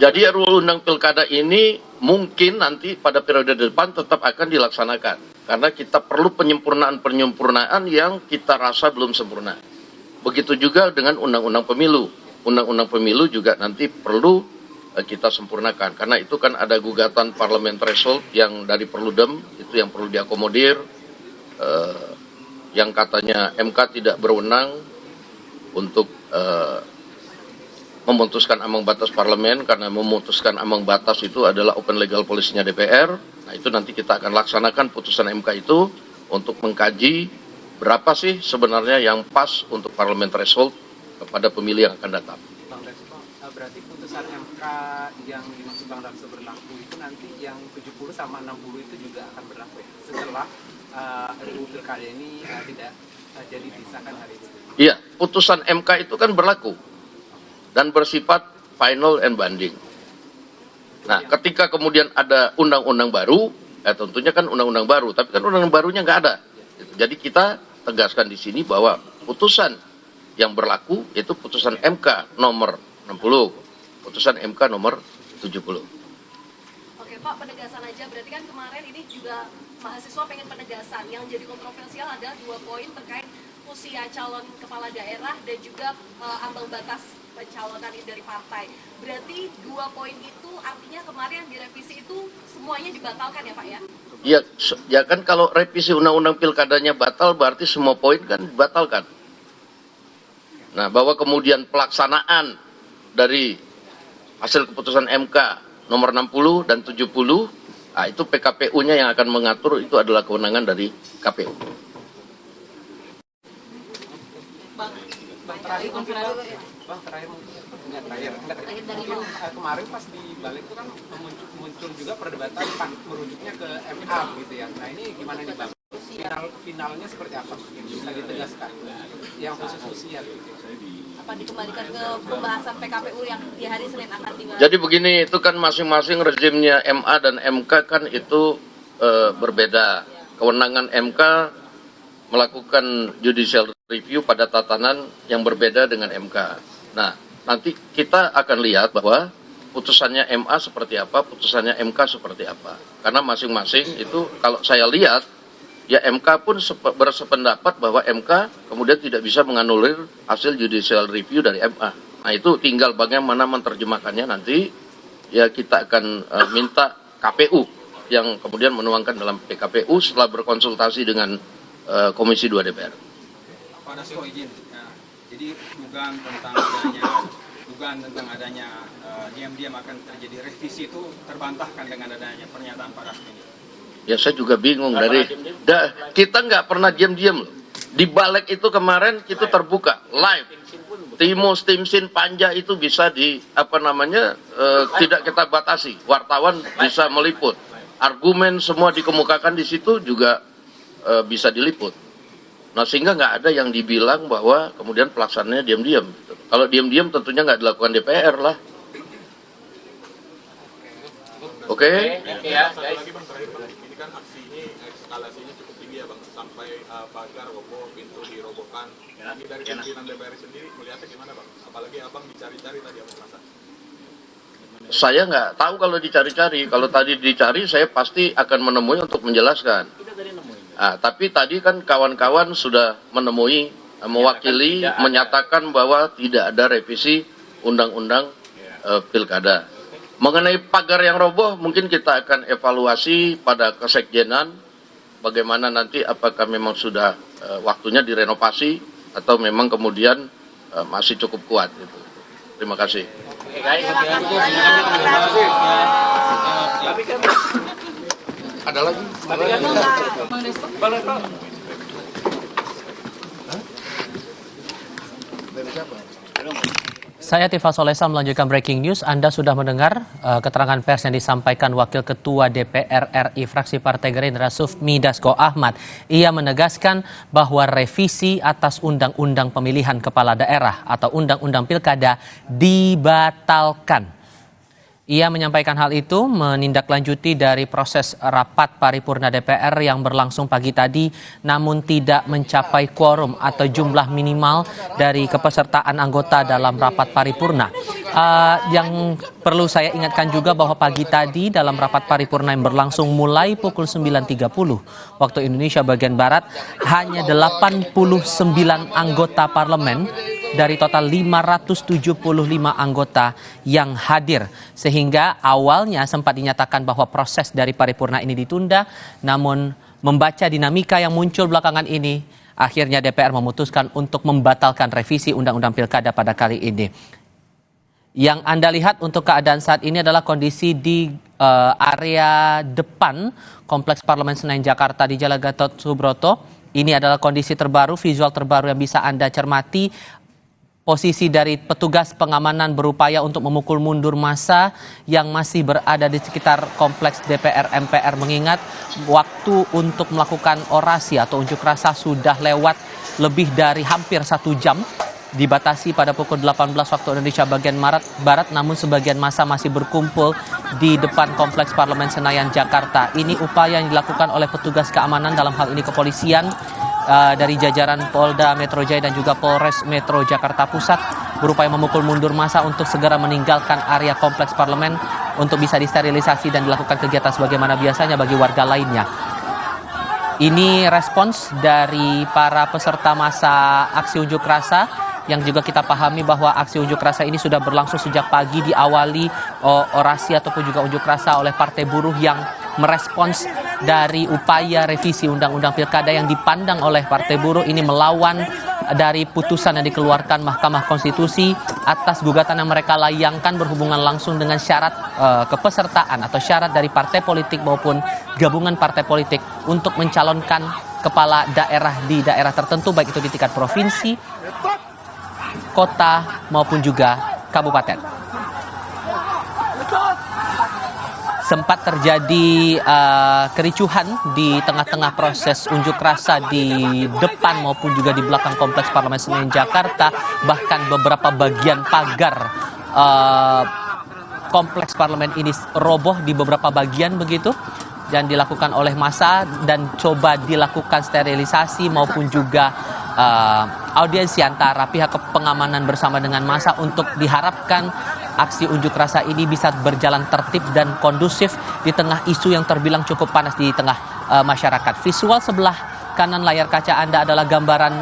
Jadi RUU Undang Pilkada ini mungkin nanti pada periode depan tetap akan dilaksanakan. Karena kita perlu penyempurnaan yang kita rasa belum sempurna. Begitu juga dengan Undang-Undang Pemilu. Undang-Undang Pemilu juga nanti perlu kita sempurnakan. Karena itu kan ada gugatan parlemen threshold yang dari Perludem, itu yang perlu diakomodir. Yang katanya MK tidak berwenang untuk memutuskan ambang batas parlemen, karena memutuskan ambang batas itu adalah open legal policy-nya DPR. Nah, itu nanti kita akan laksanakan putusan MK itu untuk mengkaji berapa sih sebenarnya yang pas untuk parlemen threshold kepada pemilih yang akan datang. Bang Dasko, berarti putusan MK yang dimaksud Bang Dasko berlaku itu nanti yang 70 sama 60 itu juga akan berlaku ya? Setelah RUU Pilkada ini tidak jadi disahkan hari ini. Iya, putusan MK itu kan berlaku dan bersifat final and binding. Nah, ketika kemudian ada undang-undang baru, tentunya kan undang-undang baru, tapi kan undang-undang barunya nggak ada. Jadi kita tegaskan di sini bahwa putusan yang berlaku itu putusan MK nomor 60, putusan MK nomor 70. Oke Pak, penegasan aja, berarti kan kemarin ini juga mahasiswa pengen penegasan. Yang jadi kontroversial ada 2 poin terkait usia calon kepala daerah dan juga ambang batas pencalonan dari partai. Berarti 2 poin itu artinya kemarin yang direvisi itu semuanya dibatalkan ya Pak ya? Ya kan kalau revisi undang-undang pilkadanya batal berarti semua poin kan dibatalkan. Nah, bahwa kemudian pelaksanaan dari hasil keputusan MK nomor 60 dan 70, nah itu PKPU-nya yang akan mengatur, itu adalah kewenangan dari KPU. Kemarin pas di balik itu kan muncul juga perdebatan merujuknya ke MA gitu ya. Nah ini gimana nih Bang? Finalnya seperti apa? Bisa ditegaskan yang khusus usia gitu. Apa dikembalikan ke pembahasan PKPU yang di hari Senin akan dibahas? Jadi begini, itu kan masing-masing rezimnya MA dan MK kan itu berbeda. Kewenangan MK melakukan judicial review pada tatanan yang berbeda dengan MK. Nah, nanti kita akan lihat bahwa putusannya MA seperti apa, putusannya MK seperti apa. Karena masing-masing itu kalau saya lihat, ya MK pun bersependapat bahwa MK kemudian tidak bisa menganulir hasil judicial review dari MA. Nah, itu tinggal bagaimana menerjemahkannya nanti, ya kita akan minta KPU yang kemudian menuangkan dalam PKPU setelah berkonsultasi dengan Komisi 2 DPR. Pak Dasko izin, jadi dugaan tentang adanya diam-diam akan terjadi revisi itu terbantahkan dengan adanya pernyataan Pak Dasko ini. Ya saya juga bingung kita nggak pernah diam-diam loh. Di balik itu kemarin itu terbuka live. Timus, Timsin, Panja itu bisa tidak kita batasi. Wartawan bisa meliput. Argumen semua dikemukakan di situ juga bisa diliput. Nah, sehingga nggak ada yang dibilang bahwa kemudian pelaksanaannya diam-diam. Gitu. Kalau diam-diam tentunya nggak dilakukan DPR lah. Oke? Ya, lagi Bang, terakhir Bang, ini kan aksi ini eskalasinya cukup tinggi ya Bang, sampai pagar roboh, pintu dirobohkan. Ini dari pimpinan DPR sendiri melihatnya gimana Bang? Apalagi Abang dicari-cari tadi Abang merasa. Saya nggak tahu kalau dicari-cari. Kalau tadi dicari, saya pasti akan menemui untuk menjelaskan. Tapi tadi kan kawan-kawan sudah menemui, mewakili, menyatakan bahwa tidak ada revisi undang-undang pilkada. Mengenai pagar yang roboh, mungkin kita akan evaluasi pada kesekjenan, bagaimana nanti apakah memang sudah waktunya direnovasi atau memang kemudian masih cukup kuat. Gitu. Terima kasih. Ada lagi? Saya Tifa Solesa melanjutkan breaking news. Anda sudah mendengar keterangan pers yang disampaikan Wakil Ketua DPR RI fraksi Partai Gerindra Sufmi Dasko Ahmad. Ia menegaskan bahwa revisi atas Undang-Undang Pemilihan Kepala Daerah atau Undang-Undang Pilkada dibatalkan. Ia menyampaikan hal itu menindaklanjuti dari proses rapat paripurna DPR yang berlangsung pagi tadi namun tidak mencapai quorum atau jumlah minimal dari kepesertaan anggota dalam rapat paripurna. Yang perlu saya ingatkan juga bahwa pagi tadi dalam rapat paripurna yang berlangsung mulai pukul 9.30 waktu Indonesia bagian Barat, hanya 89 anggota parlemen dari total 575 anggota yang hadir. Sehingga awalnya sempat dinyatakan bahwa proses dari paripurna ini ditunda, namun membaca dinamika yang muncul belakangan ini, akhirnya DPR memutuskan untuk membatalkan revisi Undang-Undang Pilkada pada kali ini. Yang Anda lihat untuk keadaan saat ini adalah kondisi di area depan Kompleks Parlemen Senayan Jakarta di Jalan Gatot Subroto. Ini adalah kondisi terbaru, visual terbaru yang bisa Anda cermati. Posisi dari petugas pengamanan berupaya untuk memukul mundur massa yang masih berada di sekitar kompleks DPR MPR, mengingat waktu untuk melakukan orasi atau unjuk rasa sudah lewat lebih dari hampir 1 jam. Dibatasi pada pukul 18 waktu Indonesia bagian Barat, namun sebagian massa masih berkumpul di depan Kompleks Parlemen Senayan Jakarta. Ini upaya yang dilakukan oleh petugas keamanan, dalam hal ini kepolisian, dari jajaran Polda Metro Jaya dan juga Polres Metro Jakarta Pusat, berupaya memukul mundur massa untuk segera meninggalkan area Kompleks Parlemen untuk bisa disterilisasi dan dilakukan kegiatan sebagaimana biasanya bagi warga lainnya. Ini respons dari para peserta massa aksi unjuk rasa, yang juga kita pahami bahwa aksi unjuk rasa ini sudah berlangsung sejak pagi, diawali orasi ataupun juga unjuk rasa oleh Partai Buruh yang merespons dari upaya revisi Undang-Undang Pilkada yang dipandang oleh Partai Buruh ini melawan dari putusan yang dikeluarkan Mahkamah Konstitusi atas gugatan yang mereka layangkan berhubungan langsung dengan syarat kepesertaan atau syarat dari partai politik maupun gabungan partai politik untuk mencalonkan kepala daerah di daerah tertentu, baik itu di tingkat provinsi, kota maupun juga kabupaten. Sempat terjadi kericuhan di tengah-tengah proses unjuk rasa di depan maupun juga di belakang Kompleks Parlemen Senayan Jakarta. Bahkan beberapa bagian pagar Kompleks Parlemen ini roboh di beberapa bagian begitu, dan dilakukan oleh massa dan coba dilakukan sterilisasi maupun juga audiensi antara pihak pengamanan bersama dengan massa untuk diharapkan aksi unjuk rasa ini bisa berjalan tertib dan kondusif di tengah isu yang terbilang cukup panas di tengah masyarakat. Visual sebelah kanan layar kaca Anda adalah gambaran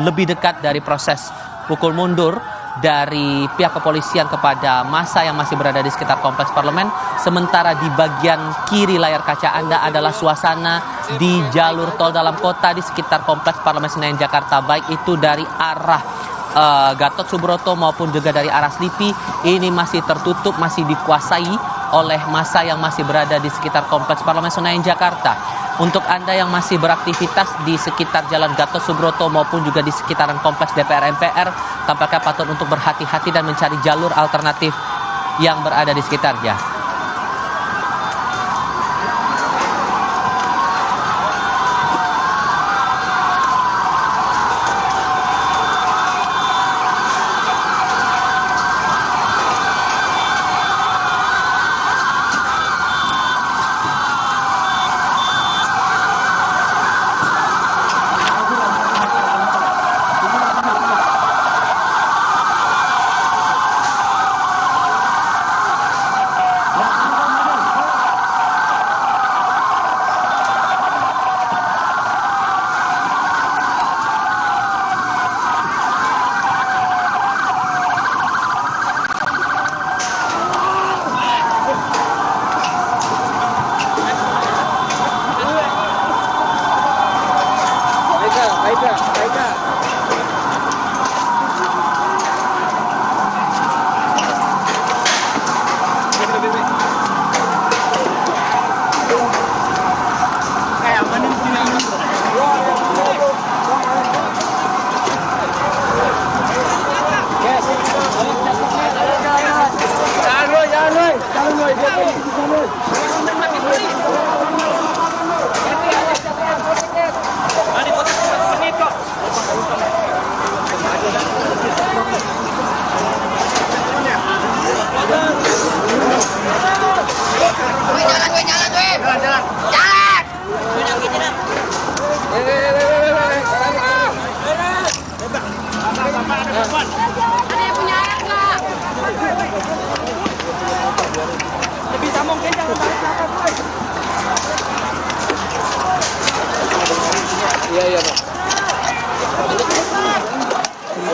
lebih dekat dari proses pukul mundur dari pihak kepolisian kepada massa yang masih berada di sekitar Kompleks Parlemen. Sementara di bagian kiri layar kaca Anda adalah suasana di jalur tol dalam kota di sekitar Kompleks Parlemen Senayan Jakarta, baik itu dari arah Gatot Subroto maupun juga dari arah Slipi. Ini masih tertutup, masih dikuasai oleh massa yang masih berada di sekitar Kompleks Parlemen Senayan Jakarta. Untuk Anda yang masih beraktivitas di sekitar Jalan Gatot Subroto maupun juga di sekitaran Kompleks DPR MPR, tampaknya patut untuk berhati-hati dan mencari jalur alternatif yang berada di sekitarnya.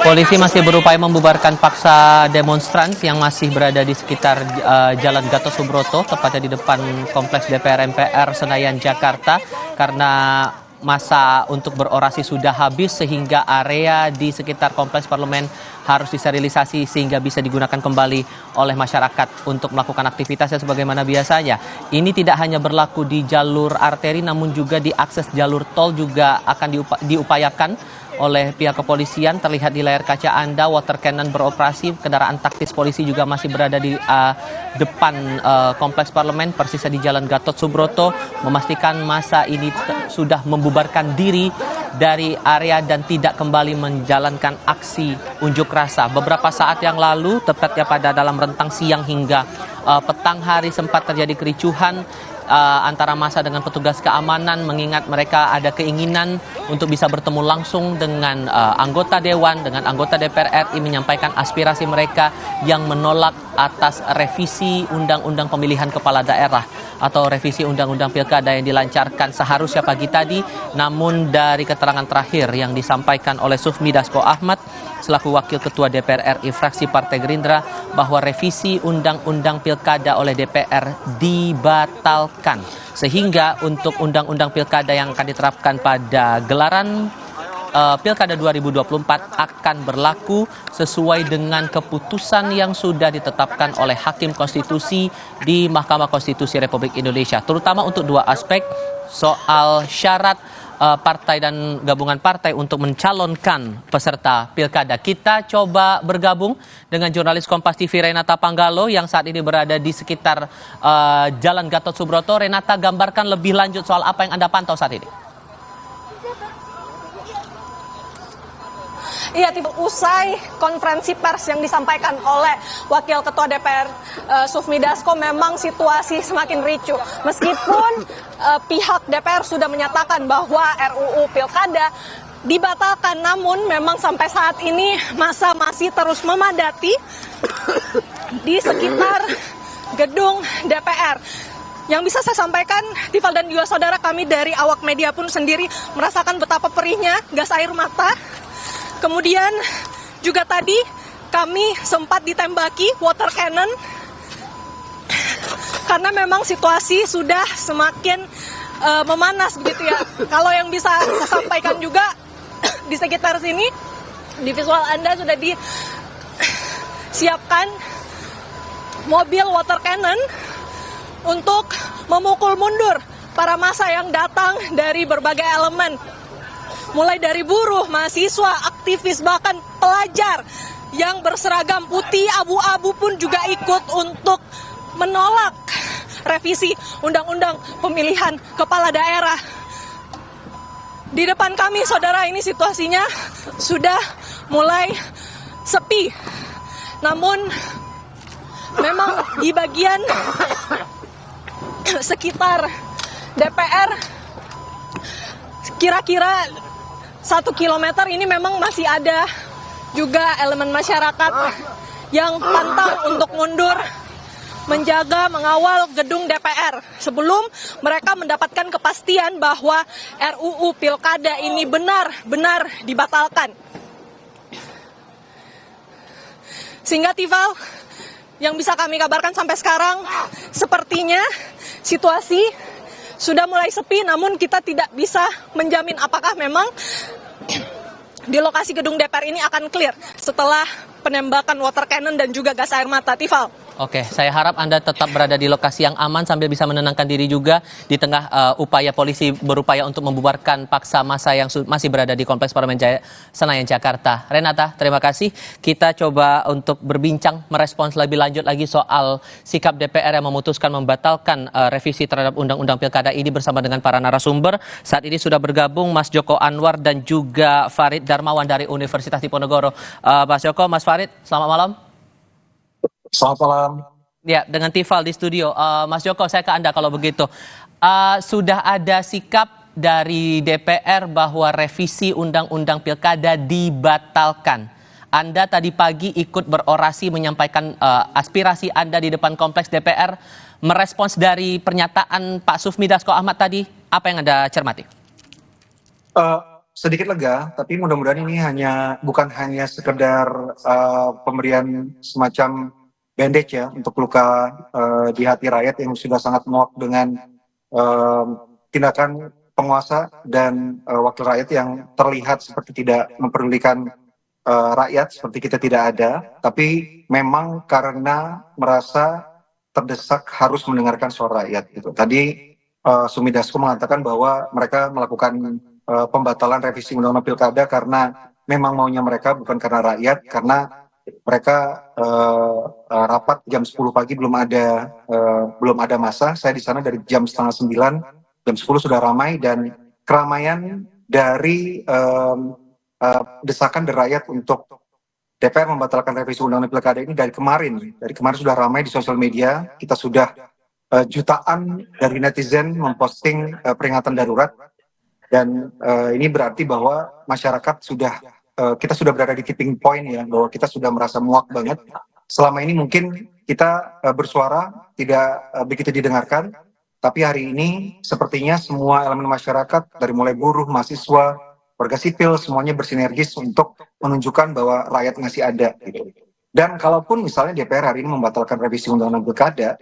Polisi masih berupaya membubarkan paksa demonstran yang masih berada di sekitar Jalan Gatot Subroto, tepatnya di depan Kompleks DPR MPR Senayan, Jakarta, karena masa untuk berorasi sudah habis sehingga area di sekitar Kompleks Parlemen harus disterilisasi sehingga bisa digunakan kembali oleh masyarakat untuk melakukan aktivitasnya sebagaimana biasanya. Ini tidak hanya berlaku di jalur arteri namun juga di akses jalur tol juga akan diupayakan oleh pihak kepolisian. Terlihat di layar kaca Anda water cannon beroperasi, kendaraan taktis polisi juga masih berada di depan Kompleks Parlemen persisnya di Jalan Gatot Subroto, memastikan masa ini sudah membubarkan diri dari area dan tidak kembali menjalankan aksi unjuk rasa. Beberapa saat yang lalu, tepatnya pada dalam rentang siang hingga petang hari, sempat terjadi kericuhan antara massa dengan petugas keamanan, mengingat mereka ada keinginan untuk bisa bertemu langsung dengan anggota Dewan, dengan anggota DPR RI, menyampaikan aspirasi mereka yang menolak atas revisi Undang-Undang Pemilihan Kepala Daerah atau revisi Undang-Undang Pilkada yang dilancarkan seharusnya pagi tadi. Namun dari keterangan terakhir yang disampaikan oleh Sufmi Dasko Ahmad selaku Wakil Ketua DPR RI fraksi Partai Gerindra, bahwa revisi Undang-Undang Pilkada oleh DPR dibatalkan. Sehingga untuk Undang-Undang Pilkada yang akan diterapkan pada gelaran Pilkada 2024 akan berlaku sesuai dengan keputusan yang sudah ditetapkan oleh Hakim Konstitusi di Mahkamah Konstitusi Republik Indonesia, terutama untuk dua aspek, soal syarat partai dan gabungan partai untuk mencalonkan peserta pilkada. Kita coba bergabung dengan jurnalis Kompas TV Renata Panggalo yang saat ini berada di sekitar Jalan Gatot Subroto. Renata, gambarkan lebih lanjut soal apa yang Anda pantau saat ini. Iya, usai konferensi pers yang disampaikan oleh Wakil Ketua DPR Sufmi Dasko, memang situasi semakin ricuh. Meskipun pihak DPR sudah menyatakan bahwa RUU Pilkada dibatalkan, namun memang sampai saat ini massa masih terus memadati di sekitar gedung DPR. Yang bisa saya sampaikan, Tifal dan juga saudara, kami dari awak media pun sendiri merasakan betapa perihnya gas air mata. Kemudian juga tadi kami sempat ditembaki water cannon karena memang situasi sudah semakin memanas begitu ya. Kalau yang bisa saya sampaikan juga di sekitar sini, di visual Anda sudah disiapkan mobil water cannon untuk memukul mundur para massa yang datang dari berbagai elemen. Mulai dari buruh, mahasiswa, aktivis, bahkan pelajar yang berseragam putih abu-abu pun juga ikut untuk menolak revisi Undang-Undang Pemilihan Kepala Daerah. Di depan kami, saudara, ini situasinya sudah mulai sepi. Namun memang di bagian sekitar DPR kira-kira 1 kilometer ini memang masih ada juga elemen masyarakat yang pantang untuk mundur menjaga, mengawal gedung DPR sebelum mereka mendapatkan kepastian bahwa RUU Pilkada ini benar-benar dibatalkan. Sehingga Tifal, yang bisa kami kabarkan sampai sekarang, sepertinya situasi sudah mulai sepi, namun kita tidak bisa menjamin apakah memang di lokasi gedung DPR ini akan clear setelah penembakan water cannon dan juga gas air mata. Tifal. Oke, saya harap Anda tetap berada di lokasi yang aman sambil bisa menenangkan diri juga di tengah upaya polisi berupaya untuk membubarkan paksa massa yang masih berada di Kompleks Parlemen Senayan, Jakarta. Renata, terima kasih. Kita coba untuk berbincang, merespons lebih lanjut lagi soal sikap DPR yang memutuskan membatalkan revisi terhadap Undang-Undang Pilkada ini bersama dengan para narasumber. Saat ini sudah bergabung Mas Joko Anwar dan juga Farid Darmawan dari Universitas Diponegoro. Mas Joko, Mas Farid, selamat malam. Selamat malam. Ya, dengan Tifal di studio. Mas Joko, saya ke Anda kalau begitu. Sudah ada sikap dari DPR bahwa revisi Undang-Undang Pilkada dibatalkan. Anda tadi pagi ikut berorasi menyampaikan aspirasi Anda di depan kompleks DPR. Merespons dari pernyataan Pak Sufmi Dasko Ahmad tadi, apa yang Anda cermati? Sedikit lega, tapi mudah-mudahan ini bukan hanya sekedar pemberian semacam bandage ya untuk luka di hati rakyat yang sudah sangat muak dengan tindakan penguasa dan wakil rakyat yang terlihat seperti tidak mempedulikan rakyat, seperti kita tidak ada, tapi memang karena merasa terdesak harus mendengarkan suara rakyat. Gitu. Tadi Sumi Dasko mengatakan bahwa mereka melakukan pembatalan revisi undang-undang pilkada karena memang maunya mereka, bukan karena rakyat, karena mereka rapat jam 10 pagi belum ada masa. Saya di sana dari jam setengah 9, jam 10 sudah ramai, dan keramaian dari desakan dari rakyat untuk DPR membatalkan revisi undang-undang pilkada ini dari kemarin sudah ramai di sosial media. Kita sudah jutaan dari netizen memposting peringatan darurat, dan ini berarti bahwa masyarakat kita sudah berada di tipping point ya, bahwa kita sudah merasa muak banget. Selama ini mungkin kita bersuara tidak begitu didengarkan, tapi hari ini sepertinya semua elemen masyarakat dari mulai buruh, mahasiswa, warga sipil, semuanya bersinergis untuk menunjukkan bahwa rakyat masih ada. Gitu. Dan kalaupun misalnya DPR hari ini membatalkan revisi undang-undang pilkada,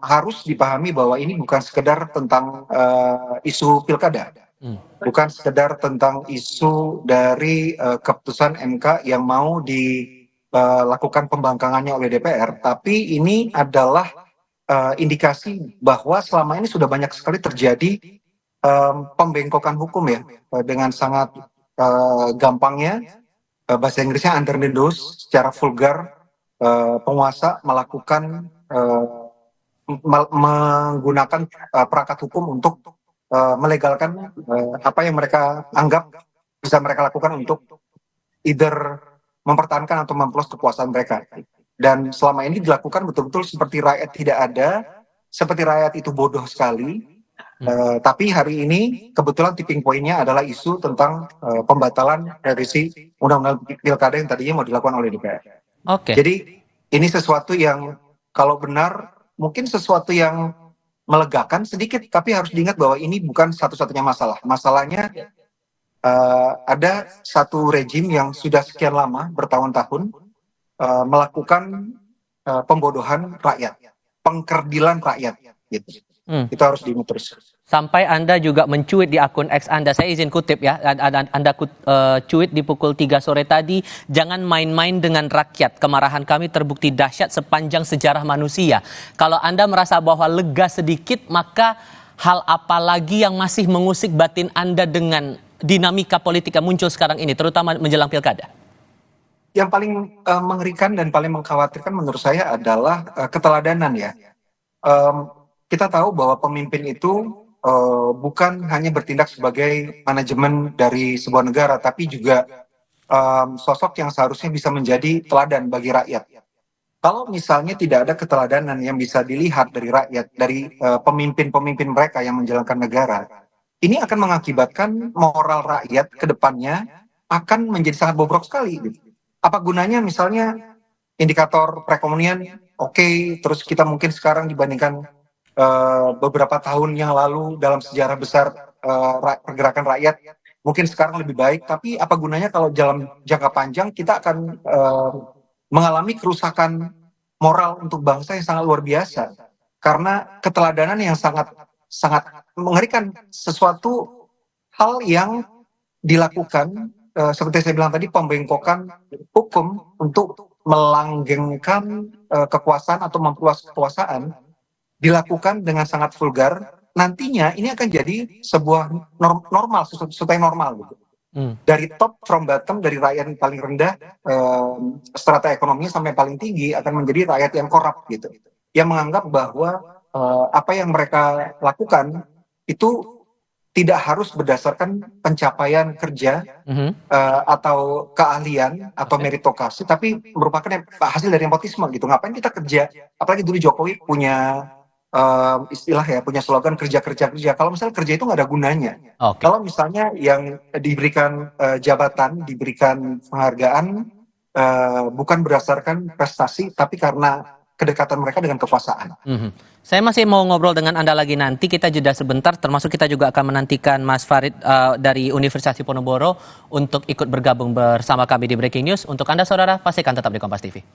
harus dipahami bahwa ini bukan sekedar tentang isu pilkada, bukan sekedar tentang isu dari keputusan MK yang mau dilakukan pembangkangannya oleh DPR, tapi ini adalah indikasi bahwa selama ini sudah banyak sekali terjadi pembengkokan hukum ya, dengan sangat gampangnya, bahasa Inggrisnya under the nose, secara vulgar penguasa melakukan menggunakan perangkat hukum untuk melegalkan apa yang mereka anggap bisa mereka lakukan untuk either mempertahankan atau memplos kekuasaan mereka. Dan selama ini dilakukan betul-betul seperti rakyat tidak ada, seperti rakyat itu bodoh sekali. Tapi hari ini kebetulan tipping point-nya adalah isu tentang pembatalan revisi undang-undang pilkada yang tadinya mau dilakukan oleh DPR. Oke. Jadi ini sesuatu yang kalau benar mungkin sesuatu yang melegakan sedikit, tapi harus diingat bahwa ini bukan satu-satunya masalah. Masalahnya ada satu rejim yang sudah sekian lama, bertahun-tahun, melakukan pembodohan rakyat, pengkerdilan rakyat. Gitu. Itu harus diingat terus. Sampai Anda juga mencuit di akun X Anda, saya izin kutip ya, Anda cuit di pukul 3 sore tadi, jangan main-main dengan rakyat, kemarahan kami terbukti dahsyat sepanjang sejarah manusia. Kalau Anda merasa bahwa lega sedikit, maka hal apa lagi yang masih mengusik batin Anda dengan dinamika politik yang muncul sekarang ini, terutama menjelang pilkada? Yang paling mengerikan dan paling mengkhawatirkan menurut saya adalah keteladanan ya. Kita tahu bahwa pemimpin itu bukan hanya bertindak sebagai manajemen dari sebuah negara, tapi juga sosok yang seharusnya bisa menjadi teladan bagi rakyat. Kalau misalnya tidak ada keteladanan yang bisa dilihat dari rakyat, dari pemimpin-pemimpin mereka yang menjalankan negara, ini akan mengakibatkan moral rakyat ke depannya akan menjadi sangat bobrok sekali. Gitu. Apa gunanya misalnya indikator perekonomian oke, terus kita mungkin sekarang dibandingkan beberapa tahun yang lalu dalam sejarah besar pergerakan rakyat mungkin sekarang lebih baik, tapi apa gunanya kalau dalam jangka panjang kita akan mengalami kerusakan moral untuk bangsa yang sangat luar biasa karena keteladanan yang sangat mengerikan, sesuatu hal yang dilakukan seperti saya bilang tadi, pembengkokan hukum untuk melanggengkan kekuasaan atau memperluas kekuasaan dilakukan dengan sangat vulgar, nantinya ini akan jadi sebuah normal, sesuatu yang normal gitu. Dari top from bottom, dari rakyat yang paling rendah strata ekonominya sampai paling tinggi akan menjadi rakyat yang korup gitu, yang menganggap bahwa apa yang mereka lakukan itu tidak harus berdasarkan pencapaian kerja atau keahlian atau meritokrasi, tapi merupakan hasil dari nepotisme gitu. Ngapain kita kerja? Apalagi dulu Jokowi punya istilah ya, punya slogan kerja kerja kerja. Kalau misalnya kerja itu nggak ada gunanya. Oke. Kalau misalnya yang diberikan jabatan, diberikan penghargaan bukan berdasarkan prestasi, tapi karena kedekatan mereka dengan kekuasaan. Saya masih mau ngobrol dengan Anda lagi nanti, kita jeda sebentar, termasuk kita juga akan menantikan Mas Farid dari Universitas Diponegoro untuk ikut bergabung bersama kami di Breaking News. Untuk Anda saudara, pastikan tetap di Kompas TV.